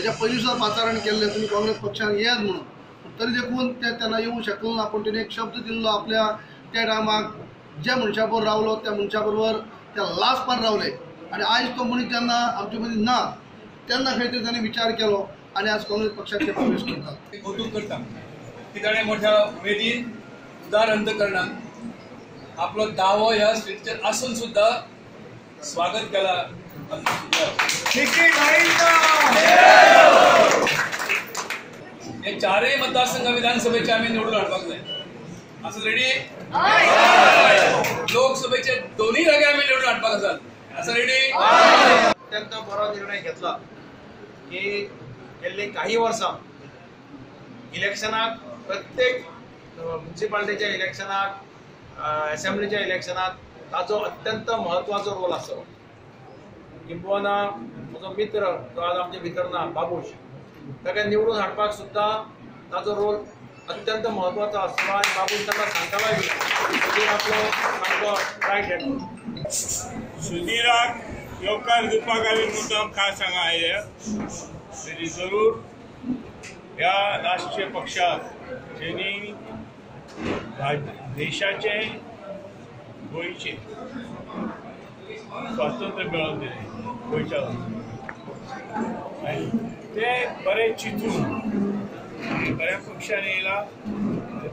त्याच्या पयलीं सुद्दां पाचारण केल्लें तुमी काँग्रेस पक्षान येयात म्हणून, तरी देखून त्यांना येवंक शकलो ना। पण तेणें एक शब्द दिल्लो आपल्या त्या टायमाक ज्या मनशा बरोबर रावलो त्या मनशा बरोबर त्या लास्ट पार रावले, आनी आयज तो मनीस जेन्ना आमचे मदीं ना तेन्ना खंय तरी ताणें विचार केलो आनी आज काँग्रेस पक्षाचे प्रवेश करतात। कौतुक करता की ताणें मोठ्या उमेदीन उदार अंतकरणान आपलो दावो ह्या स्टेजीचेर आसून सुद्दां स्वागत केला। हे चारय मतदारसंघ विधानसभेचे आम्ही निवडून हाडपाक जाय। असं रेडी? लोकसभेचे दोन्ही जागे आम्ही निवडून हाडपाक आसात। असं रेडी? अत्यंत बरो निर्णय घेतला की गेल्ली काही वर्सां इलेक्शनाक प्रत्येक म्युनिसिपालिटीच्या इलेक्शनाक असेंब्लीच्या इलेक्शनाक ताजो अत्यंत महत्वाचो रोल आसलो। किंबहुना म्हजो मित्र जो आज आमचे भितर ना बाबूश, ताका निवडून हाडपाक सुद्दां ताजो रोल अत्यंत महत्वाचो आसलो आनी बाबूश ताका सांगतालोय बी आपलो सामको रायट घेतलो। सुधीराक येवकार दिवपाक आमी मुद्दम खास हांगा आयले, तरी जरूर ह्या राष्ट्रीय पक्षाक जेणी देशाचे गोंयचे स्वातंत्र्य मेळोवन दिलें गोंयच्या आनी ते बरे चिंतून बऱ्या पक्षान येयला,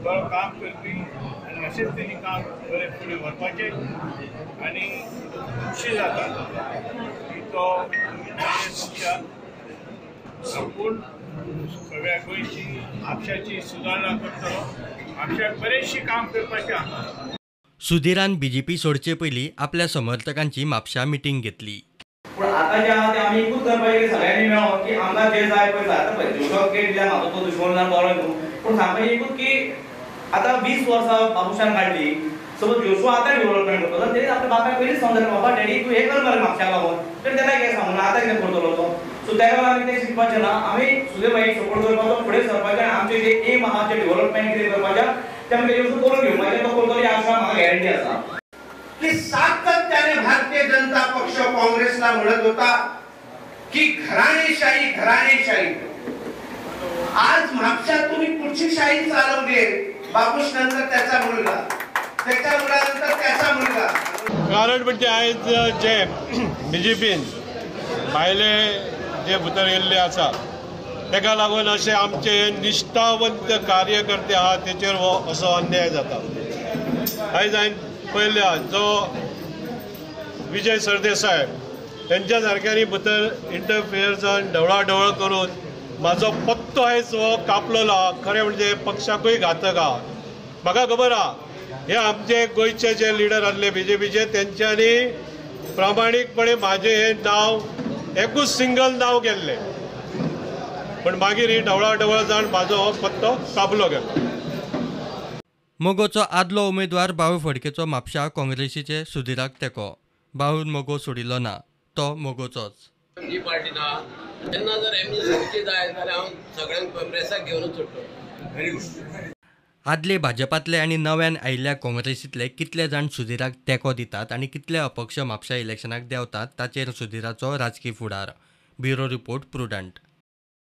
बरो काम करपी आनी अशेंच तेणी काम बरें फुडें व्हरपाचें आनी खुशी जाता की तो पक्षान संपूर्ण सगळ्या गोंयची म्हापशाची सुदारणा करतलो, म्हापशाक बरेचशी काम करपाचें आसा। सुधीरान बीजेपी सोडचे पयलीं आपल्या समर्थकांची म्हापशा मिटींग घेतली। पण आता जे आहा ते आमी एकूच करपाचें सगळ्यांनी मेळोन की आमकां जे जाय पळय जाता पळय जोशोक गेट दिल्या म्हाजो तो दुश्मन जावन बरो न्हू, पूण सांगपाचें एकूच की आतां 20 वर्सां बाबुशान काडली, सपोज जोशू आतां डेव्हलपमेंट करतलो तेणी आपल्या बापायक पयलींच सांगलें बाबा डॅडी तूं हें कर मरे म्हापशाक लागून, तर तेन्ना कितें सांगूं ना आतां कितें करतलो तो। सो त्या वेळार आमी तें शिकपाचें ना, आमी सुजय भाईक सपोर्ट करपाचो, फुडें सरपाचें आनी आमचें जें एम आहा तें डेव्हलपमेंट कितें करपाचें तें आमी जोशू करून घेवं, मागीर तो करतलो ह्या आमकां म्हाका गॅरंटी आसा की सातत्याने भारतीय जनता पक्ष काँग्रेसला म्हणत होता की घराणेशाही घराणेशाही। आज म्हापशात तुम्ही पुढची शाही चालवली, बाबूश नंतर त्याचा मुलगा, त्याच्या मुलानंतर त्याचा मुलगा। कारण म्हणजे आयज जे बीजेपीन भायले जे भितर येल्ले आसा तेका लागून अशे आमचे निश्ठावंत कार्यकर्ते आहा तेचेर हो असो अन्याय जाता। आयज हांवें पळयल्या जो विजय सरदेसाय तेंच्या सारक्यांनी भितर इंटरफियर जावन ढवळाढवळ करून म्हाजो पत्तो आयज हो कापलेलो आहा, खरें म्हणजे पक्षाकूय घातक आहा। म्हाका खबर आहा हे आमचे गोंयचे जे लिडर आसले बीजेपीचे तेंच्यांनी प्रामाणीकपणे म्हाजें हें नांव एकूच सिंगल नांव गेल्लें, पण मागीर ही ढवळाढवळ जावन म्हाजो हो पत्तो कापलो गेलो। मोगोचो आदलो उमेदवार बाळू फडकेचो म्हापशा काँग्रेसीचे सुधीराक तेंको। बाळून मोगो सोडिल्लो ना, तो मोगोचोच। जी पार्टी ना तेन्ना जर एमजी सोडची जाय जाल्यार हांव सगळ्यांक काँग्रेसाक घेवनूच सोडटलो। Very good. आदले भाजपातले आनी नव्यान आयिल्ल्या काँग्रेसींतले कितले जाण सुधीराक तेंको दितात आनी कितले अपक्ष म्हापशा इलेक्शनाक देंवतात ताचेर सुधीराचो राजकी फुडार। Bureau report prudent.